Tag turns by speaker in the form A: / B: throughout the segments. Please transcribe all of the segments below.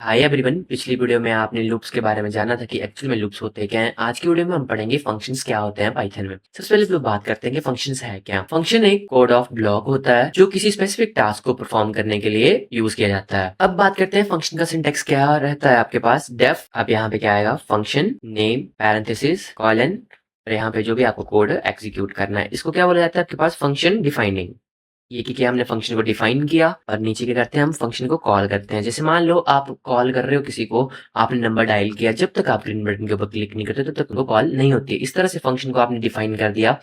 A: Hi everyone, पिछली video में आपने लूप्स के बारे में जाना था कि एक्चुअल में लूप्स होते क्या हैं। आज की वीडियो में हम पढ़ेंगे फंक्शंस क्या होते हैं पाइथन में। सबसे पहले तो बात करते हैं कि फंक्शंस है क्या। फंक्शन एक कोड ऑफ ब्लॉक होता है जो किसी स्पेसिफिक टास्क को परफॉर्म करने के लिए यूज किया जाता है। अब बात करते हैं फंक्शन का सिंटेक्स क्या रहता है आपके पास। डेफ, अब यहाँ पे क्या आएगा, फंक्शन नेम पैरेंथेसिस कॉलन, और यहाँ पे जो भी आपको कोड एग्जीक्यूट करना है इसको क्या बोला जाता है आपके पास, फंक्शन डिफाइनिंग। ये कि हमने फंक्शन को डिफाइन किया और नीचे क्या करते हैं, हम फंक्शन को कॉल करते हैं। जैसे मान लो आप कॉल कर रहे हो किसी को, आपने नंबर डायल किया, जब तक आप ग्रीन बटन के ऊपर क्लिक नहीं करते तब तक उनको कॉल नहीं होती है। इस तरह से फंक्शन को आपने डिफाइन कर दिया।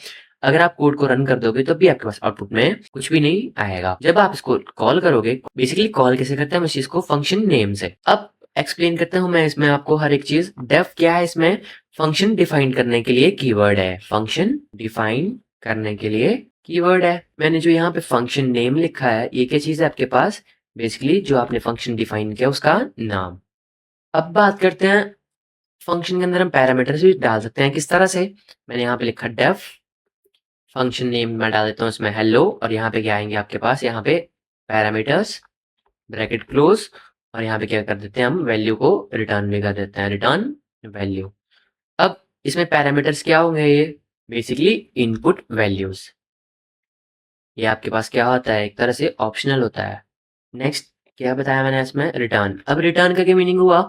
A: अगर आप कोड को रन कर दोगे तो भी आपके पास आउटपुट में कुछ भी नहीं आएगा। जब आप इसको कॉल करोगे, बेसिकली कॉल कैसे करते हैं हम इस चीज को, फंक्शन नेम से। अब एक्सप्लेन करता हूँ मैं इसमें आपको हर एक चीज। डेफ क्या है, इसमें फंक्शन डिफाइन करने के लिए कीवर्ड है। फंक्शन डिफाइन करने के लिए कीवर्ड है। मैंने जो यहाँ पे फंक्शन नेम लिखा है, ये क्या चीज है आपके पास, बेसिकली जो आपने फंक्शन डिफाइन किया उसका नाम। अब बात करते हैं फंक्शन के अंदर हम पैरामीटर्स भी डाल सकते हैं। किस तरह से, मैंने यहाँ पे लिखा डेफ फंक्शन नेम मैं डाल देता हूँ इसमें हेलो, और यहाँ पे क्या आएंगे आपके पास, यहाँ पे पैरामीटर्स ब्रैकेट क्लोज, और यहाँ पे क्या कर देते हैं हम, वैल्यू को रिटर्न भी कर देते हैं, रिटर्न वैल्यू। अब इसमें पैरामीटर्स क्या होंगे, ये बेसिकली इनपुट वैल्यूज। ये आपके पास क्या होता है, एक तरह से ऑप्शनल होता है। नेक्स्ट क्या बताया मैंने इसमें, रिटर्न। अब रिटर्न का क्या मीनिंग हुआ,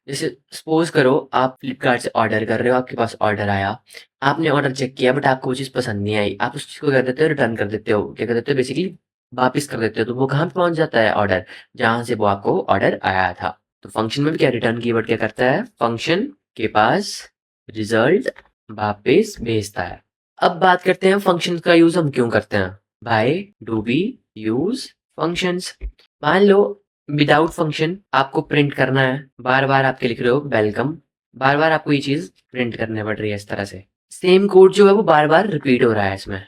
A: जैसे सपोज करो आप फ्लिपकार्ट से ऑर्डर कर रहे हो, आपके पास ऑर्डर आया, आपने ऑर्डर चेक किया बट आपको वो चीज़ पसंद नहीं आई, आप उस चीज़ को कर देते हो, रिटर्न कर देते हो। क्या कर देते हो, बेसिकली वापिस कर देते हो। तो वो कहाँ पे पहुंच जाता है, ऑर्डर जहां से वो आपको ऑर्डर आया था। तो फंक्शन में भी क्या, रिटर्न कीवर्ड क्या करता है, फंक्शन के पास रिजल्ट वापिस भेजता है। अब बात करते हैं फंक्शन का यूज हम क्यों करते हैं। भाई डू वी यूज फंक्शंस। मान लो विदाउट फंक्शन आपको प्रिंट करना है, बार बार आपके लिख रहे हो वेलकम, बार बार आपको ये चीज प्रिंट करने पड़ रही है। इस तरह से सेम कोड जो है वो बार बार रिपीट हो रहा है इसमें।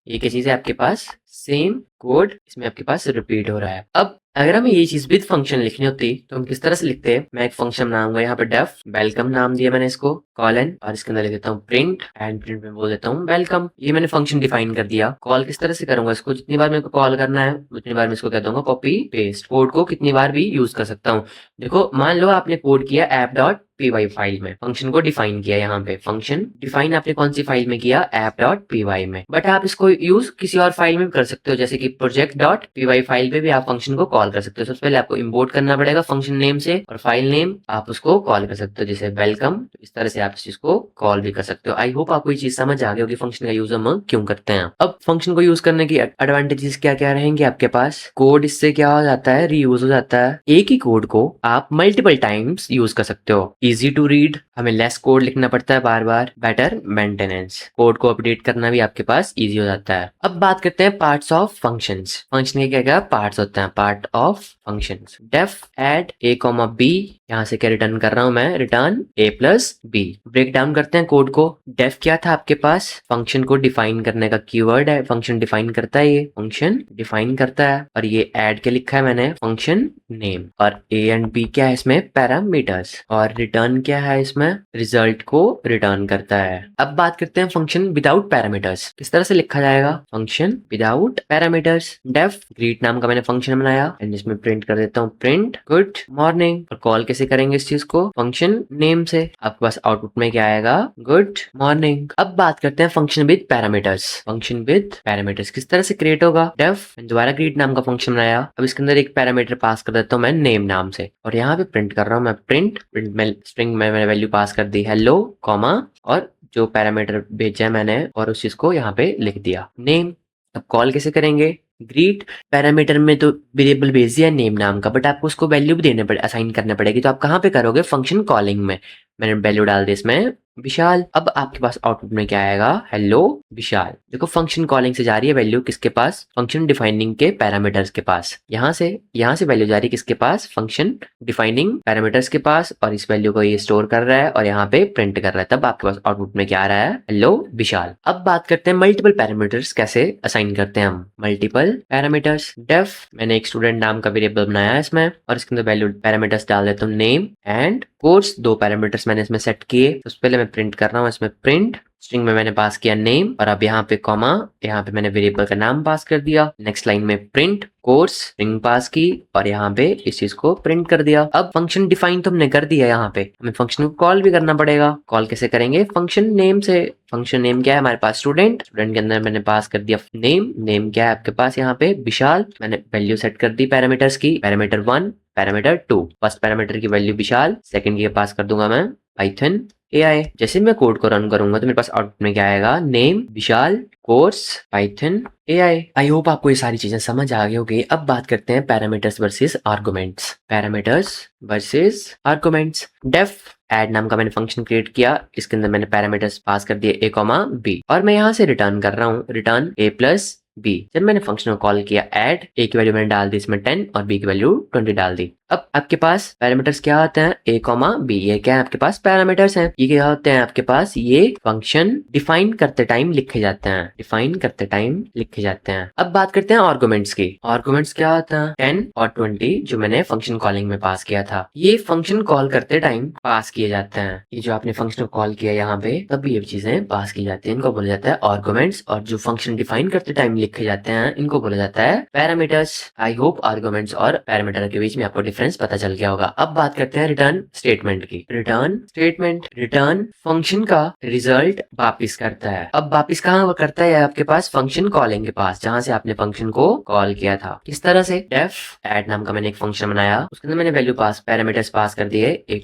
A: ये क्या चीज है आपके पास, सेम कोड इसमें आपके पास रिपीट हो रहा है। अब अगर हमें ये चीज विद फंक्शन लिखनी होती तो हम किस तरह से लिखते हैं। मैं एक फंक्शन बनाऊंगा यहाँ पे, डेफ वेलकम नाम दिया मैंने इसको, कॉलन, और इसके अंदर लिख देता हूँ प्रिंट, एंड प्रिंट में बोल देता हूँ वेलकम। ये मैंने फंक्शन डिफाइन कर दिया। कॉल किस तरह से करूंगा इसको, जितनी बार मेरे को कॉल करना है उतनी बार मैं इसको कह दूंगा कॉपी पेस्ट। कोड को कितनी बार भी यूज कर सकता हूँ। देखो मान लो आपने कोड किया ऐप डॉट py फाइल में, फंक्शन को डिफाइन किया। यहाँ पे फंक्शन डिफाइन आपने कौन सी फाइल में किया, ऐप डॉट py में, बट आप इसको यूज किसी और फाइल में कर सकते हो, जैसे कि प्रोजेक्ट डॉट py फाइल पे भी आप फंक्शन को कॉल कर सकते हो। सबसे पहले आपको इंपोर्ट करना पड़ेगा फंक्शन नेम से, और फाइल नेम आप उसको कॉल कर सकते हो, जैसे वेलकम। इस तरह से आप इस चीज को कॉल भी कर सकते हो। आई होप आपको ये चीज समझ आ गई होगी फंक्शन का यूज हम क्यों करते हैं। अब फंक्शन को यूज करने की एडवांटेजेस क्या क्या रहेंगे आपके पास। कोड इससे क्या हो जाता है, रीयूज हो जाता है। एक ही कोड को आप मल्टीपल टाइम्स यूज कर सकते हो। इजी टू रीड, हमें लेस कोड लिखना पड़ता है बार बार। बेटर मेंटेनेंस, कोड को अपडेट करना भी आपके पास इजी हो जाता है। अब बात करते हैं पार्ट्स ऑफ फंक्शंस। फंक्शन के क्या क्या पार्ट्स होते हैं, part of functions. Def add a comma b, यहाँ से क्या रिटर्न कर रहा हूं मैं, return a plus b. Break down करते हैं कोड को। डेफ क्या था आपके पास, फंक्शन को डिफाइन करने का कीवर्ड है। फंक्शन डिफाइन करता है, ये फंक्शन डिफाइन करता है। और ये ऐड के लिखा है मैंने, फंक्शन नेम। और ए एंड बी क्या है इसमें, पैरामीटर्स। और रिटर्न क्या है इसमें, रिजल्ट को रिटर्न करता है। अब बात करते हैं फंक्शन विदाउट पैरामीटर्स किस तरह से लिखा जाएगा। Function without parameters, def greet नाम का मैंने फंक्शन बनाया, एंड इसमें प्रिंट कर देता हूँ प्रिंट गुड मॉर्निंग। और कॉल कैसे करेंगे इस चीज को, फंक्शन नेम से। आपके पास आउटपुट में क्या आएगा, गुड मॉर्निंग। अब बात करते हैं function with parameters. Function with parameters किस तरह से क्रिएट होगा, डेफ दोबारा ग्रीट नाम का फंक्शन बनाया। अब इसके अंदर एक पैरामीटर पास कर देता हूँ मैं नेम नाम से, और यहाँ पे प्रिंट कर रहा हूँ मैं प्रिंट में स्ट्रिंग में मैंने वैल्यू पास कर दी हेलो कॉमा, और जो पैरामीटर भेजा मैंने और उस चीज को यहाँ पे लिख दिया नेम। अब कॉल कैसे करेंगे, ग्रीट पैरामीटर में तो वेरिएबल भेज दिया नेम नाम का, बट आपको उसको वैल्यू भी देने पड़े, असाइन करने पड़ेगी। तो आप कहाँ पे करोगे, फंक्शन कॉलिंग में। मैंने वैल्यू डाल दी इसमें विशाल। अब आपके पास आउटपुट में क्या आएगा, हेलो विशाल। देखो फंक्शन कॉलिंग से जा रही है वैल्यू किसके पास, फंक्शन डिफाइनिंग के पैरामीटर्स के पास। यहाँ से वैल्यू जा रही है किसके पास, फंक्शन डिफाइनिंग पैरामीटर्स के पास, और इस वैल्यू को ये स्टोर कर रहा है और यहाँ पे प्रिंट कर रहा है। तब आपके पास आउटपुट में क्या आ रहा है, हेलो विशाल। अब बात करते हैं मल्टीपल पैरामीटर्स कैसे असाइन करते हैं हम। मल्टीपल पैरामीटर्स, डेफ मैंने एक स्टूडेंट नाम का वेरिएबल बनाया है इसमें, और इसके अंदर वैल्यू पैरामीटर्स डाल देता हूँ नेम एंड कोर्स। दो पैरामीटर्स मैंने इसमें सेट किए। तो पहले मैं प्रिंट कर रहा हूँ इसमें प्रिंट स्ट्रिंग में मैंने पास किया नेम और अब यहाँ पे कॉमा, यहाँ पे मैंने वेरिएबल का नाम पास कर दिया। नेक्स्ट लाइन में प्रिंट कोर्स स्ट्रिंग पास की और यहाँ पे इस चीज को प्रिंट कर दिया। अब फंक्शन डिफाइन तो हमने कर दिया, यहाँ पे हमें फंक्शन को कॉल भी करना पड़ेगा। कॉल कैसे करेंगे? फंक्शन नेम से। फंक्शन नेम क्या है हमारे पास? स्टूडेंट। स्टूडेंट के अंदर मैंने पास कर दिया नेम। नेम क्या है आपके पास यहाँ पे? विशाल। मैंने वैल्यू सेट कर दी पैरामीटर्स की, पैरामीटर 1, पैरामीटर 2। फर्स्ट पैरामीटर की वैल्यू विशाल, सेकंड की पास कर दूंगा मैं पाइथन AI। जैसे मैं कोड को रन करूंगा तो मेरे पास आउटपुट में क्या आएगा? Name Vishal course Python AI। I hope आपको ये सारी चीजें समझ आ गई होगी। अब बात करते हैं parameters versus arguments. Parameters versus arguments. Def add नाम का मैंने फंक्शन क्रिएट किया, इसके अंदर मैंने पैरामीटर्स पास कर दिए a, b और मैं यहाँ से रिटर्न कर रहा हूँ रिटर्न a प्लस b। जब मैंने फंक्शन को कॉल किया ऐड, a की वैल्यू मैंने डाल दी इसमें 10 और b की वैल्यू 20 डाल दी। अब आपके पास पैरामीटर्स क्या होते हैं? a, b। ये क्या है आपके पास? पैरामीटर्स हैं। ये क्या होते हैं आपके पास? ये फंक्शन डिफाइन करते टाइम लिखे जाते हैं, डिफाइन करते टाइम लिखे जाते हैं। अब बात करते हैं आर्गुमेंट्स की। आर्गुमेंट्स क्या होता है? 10 और 20 जो मैंने फंक्शन कॉलिंग में पास किया था, ये फंक्शन कॉल करते टाइम पास किए जाते हैं। ये जो आपने फंक्शन को कॉल किया यहाँ पे, तब ये चीजें पास की जाती है, इनको बोला जाता है आर्गुमेंट्स। और जो फंक्शन डिफाइन करते टाइम लिखे जाते हैं, इनको बोला जाता है पैरामीटर्स। आई होप आर्गुमेंट्स और पैरामीटर के बीच में आपको डिफरेंस पता चल गया होगा। अब बात करते हैं रिटर्न स्टेटमेंट की। रिटर्न स्टेटमेंट, रिटर्न फंक्शन का रिजल्ट वापिस करता है। अब वापिस कहाँ करता है? आपके पास फंक्शन कॉलिंग के पास, जहां से आपने फंक्शन को कॉल किया था। किस तरह से? डेफ ऐड नाम का मैंने एक फंक्शन बनाया, उसके अंदर मैंने वैल्यू पास पैरामीटर्स पास कर दिए a,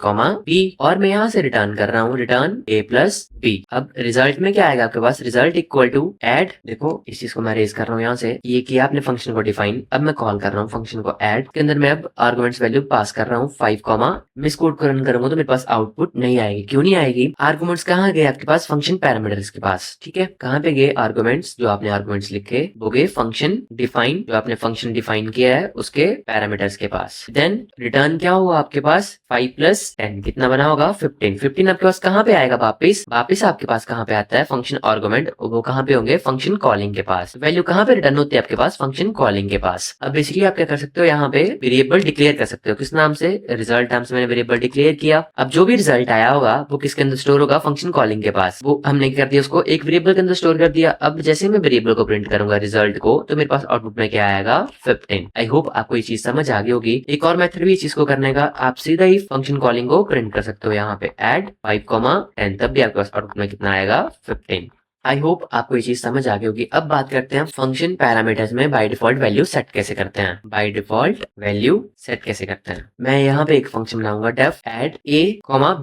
A: b और मैं यहाँ से रिटर्न कर रहा हूँ रिटर्न a प्लस b। अब रिजल्ट में क्या आएगा आपके पास? Result equal to add. देखो इस चीज को मैं रेज कर रहा हूँ यहाँ से, ये किया आपने फंक्शन को डिफाइन। अब मैं कॉल कर रहा हूँ फंक्शन को ऐड के अंदर मैं अब आर्गुमेंट्स वैल्यू पास कर रहा हूँ 5, मैं इस कोड को रन करूंगा तो मेरे पास आउटपुट नहीं आएगी। क्यों नहीं आएगी? आर्गुमेंट्स कहाँ गए आपके पास? फंक्शन पैरामीटर्स के पास। ठीक है, कहाँ पे गए आर्गुमेंट्स? जो आपने आर्गुमेंट्स लिखे वो गए फंक्शन डिफाइन, जो आपने फंक्शन डिफाइन किया है उसके पैरामीटर्स के पास। देन रिटर्न क्या हुआ आपके पास? 5 प्लस 10 कितना बना होगा? 15। 15 आपके पास कहाँ पे आएगा वापिस? वापिस आपके पास कहाँ पे आता है? फंक्शन आर्गुमेंट, वो कहाँ पे होंगे? फंक्शन कॉलिंग के पास। वैल्यू कहाँ पे रिटर्न होती है आपके पास? फंक्शन कॉलिंग के पास। अब बेसिकली आप क्या कर सकते हो? यहाँ पे वेरिएबल डिक्लेयर कर सकते हो। किस नाम से? रिजल्ट नाम से मैंने वेरिएबल डिक्लेयर किया। अब जो भी रिजल्ट आया होगा वो किसके अंदर स्टोर होगा? फंक्शन कॉलिंग के पास। वो हमने क्या कर दिया? उसको एक वेरिएबल के अंदर स्टोर कर दिया। अब जैसे मैं वेरिएबल को प्रिंट करूंगा रिजल्ट को, तो मेरे पास आउटपुट में क्या आएगा? 15। आई होप आपको ये चीज समझ आ गई होगी। एक और मेथड भी इस चीज को करने का, आप सीधा ही फंक्शन कॉलिंग को प्रिंट कर सकते हो यहाँ पे ऐड 5, 10, तब भी आपके पास आउटपुट में कितना आएगा? 15। आई होप आपको ये चीज समझ आ गई होगी। अब बात करते हैं फंक्शन पैरामीटर्स में बाय डिफॉल्ट वैल्यू सेट कैसे करते हैं। बाय डिफॉल्ट वैल्यू सेट कैसे करते हैं? मैं यहाँ पे एक फंक्शन बनाऊंगा डेफ ऐड a,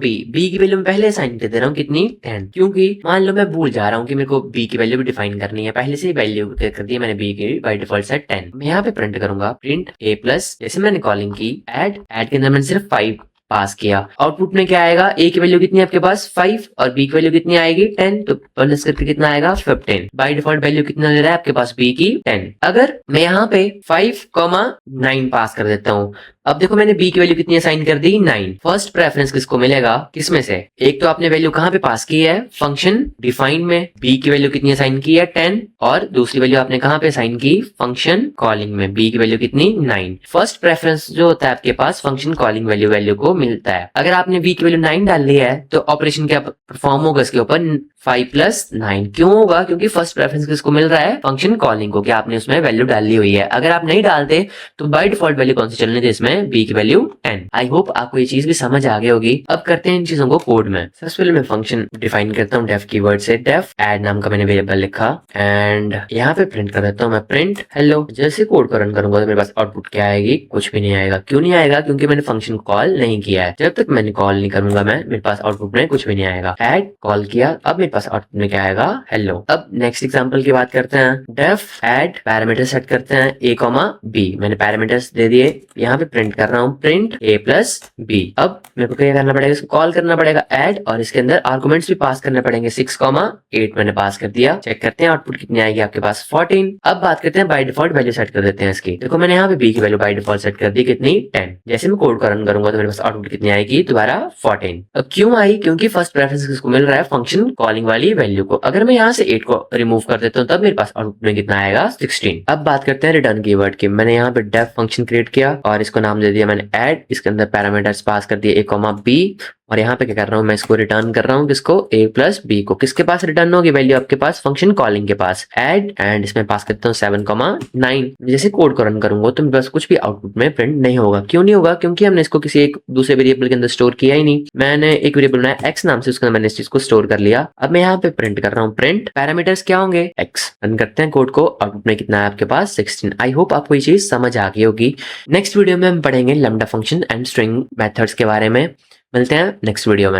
A: b की वैल्यू मैं पहले असाइन कर दे रहा हूँ कितनी? 10। क्योंकि मान लो मैं भूल जा रहा हूँ कि मेरे को b की वैल्यू भी डिफाइन करनी है, पहले से ही वैल्यू कर दी है मैंने b की बाय डिफॉल्ट सेट 10। मैं यहाँ पे प्रिंट करूंगा प्रिंट a प्लस, जैसे मैंने कॉलिंग की ऐड के अंदर मैंने सिर्फ 5 पास किया। आउटपुट में क्या आएगा? a की वैल्यू कितनी है आपके पास? 5 और b की वैल्यू कितनी आएगी? 10, तो प्लस करके कितना आएगा? 15। बाय डिफॉल्ट वैल्यू कितना ले रहा है आपके पास? b की 10। अगर मैं यहाँ पे 5, 9 पास कर देता हूँ, अब देखो मैंने b की वैल्यू कितनी असाइन कर दी? 9। फर्स्ट प्रेफरेंस किसको मिलेगा? किसमें से? एक तो आपने वैल्यू कहाँ पे पास की है? फंक्शन डिफाइन में। b की वैल्यू कितनी असाइन की है? 10। और दूसरी वैल्यू आपने कहाँ पे असाइन की? फंक्शन कॉलिंग में। b की वैल्यू कितनी? 9। फर्स्ट प्रेफरेंस जो होता है आपके पास फंक्शन कॉलिंग वैल्यू को मिलता है। अगर आपने b की वैल्यू 9 डाल ली है तो ऑपरेशन क्या परफॉर्म होगा इसके ऊपर? 5 प्लस 9। क्यों होगा? क्योंकि फर्स्ट प्रेफरेंस किसको मिल रहा है? फंक्शन कॉलिंग को, क्या आपने उसमें वैल्यू डाली हुई है। अगर आप नहीं डालते तो बाय डिफॉल्ट वैल्यू कौन सी चलनी थी इसमें? b की वैल्यू 10। आई होप आपको ये चीज भी समझ आ गई होगी। अब करते हैं इन चीजों को कोड में। सबसे पहले मैं फंक्शन डिफाइन करता हूँ डेफ कीवर्ड से। डेफ ऐड नाम का मैंने वेरिएबल लिखा एंड यहाँ पे प्रिंट कर देता हूँ मैं प्रिंट हेलो। जैसे कोड को रन करूंगा तो मेरे पास आउटपुट क्या आएगी? कुछ भी नहीं आएगा। क्यों नहीं आएगा? क्योंकि मैंने फंक्शन कॉल नहीं किया है। जब तक मैंने कॉल नहीं करूंगा मैं, मेरे पास आउटपुट में कुछ भी नहीं आएगा। ऐड कॉल किया, अब मेरे पास आउटपुट में क्या आएगा? हेलो। अब नेक्स्ट एग्जांपल की बात करते हैं। डेफ ऐड पैरामीटर सेट करते हैं a, b। मैंने पैरामीटर्स दे दिए, यहाँ पे प्रिंट कर रहा हूँ प्रिंट a प्लस b। अब मेरे को क्या करना पड़ेगा? इसको कॉल करना पड़ेगा ऐड, और इसके अंदर आर्गुमेंट्स भी पास करने पड़ेंगे। 6, 8 मैंने पास कर दिया। चेक करते हैं आउटपुट कितनी आएगी आपके पास? 14। अब बात करते हैं बाय डिफॉल्ट वैल्यू सेट कर देते हैं इसकी। देखो मैंने यहाँ पे b की वैल्यू बाय डिफॉल्ट सेट कर दी कितनी? 10। जैसे मैं कोड को रन करूंगा तो मेरे पास आउटपुट कितनी आएगी? दोबारा 14। अब क्यों आई? क्योंकि फर्स्ट प्रेफरेंस किसको मिल रहा है? फंक्शन कॉलिंग वाली वैल्यू को। अगर मैं यहाँ से 8 को रिमूव कर देता हूँ तब मेरे पास आउटपुट में कितना आएगा? 16। अब बात करते हैं रिटर्न कीवर्ड की। मैंने यहाँ पे डेफ फंक्शन क्रिएट किया और इसको नाम दे दिया मैंने ऐड। इसके अंदर पैरामीटर्स पास कर दिए a, b और यहाँ पे क्या कर रहा हूँ मैं, इसको रिटर्न कर रहा हूँ, किसको, a प्लस b को। किसके पास रिटर्न होगी वैल्यू, आपके पास फंक्शन कॉलिंग के पास। एड एंड इसमें पास करता हूँ 7,9। जैसे कोड को रन करूंगा तो मेरे पास कुछ भी आउटपुट में प्रिंट नहीं होगा। क्यों नहीं होगा, क्योंकि हमने इसको किसी एक दूसरे वेरिएबल के अंदर स्टोर किया ही नहीं। मैंने एक वेरिएबल बनाया x नाम से, उसके अंदर मैंने इस चीज को स्टोर कर लिया। अब मैं यहाँ पे प्रिंट कर रहा हूँ, प्रिंट पैरामीटर्स क्या होंगे, x। रन करते हैं कोड को, आउटपुट में कितना है आपके पास, 16। आई होप आपको ये चीज समझ आ गई होगी। नेक्स्ट वीडियो में हम पढ़ेंगे lambda function and string methods के बारे में। मिलते हैं नेक्स्ट वीडियो में।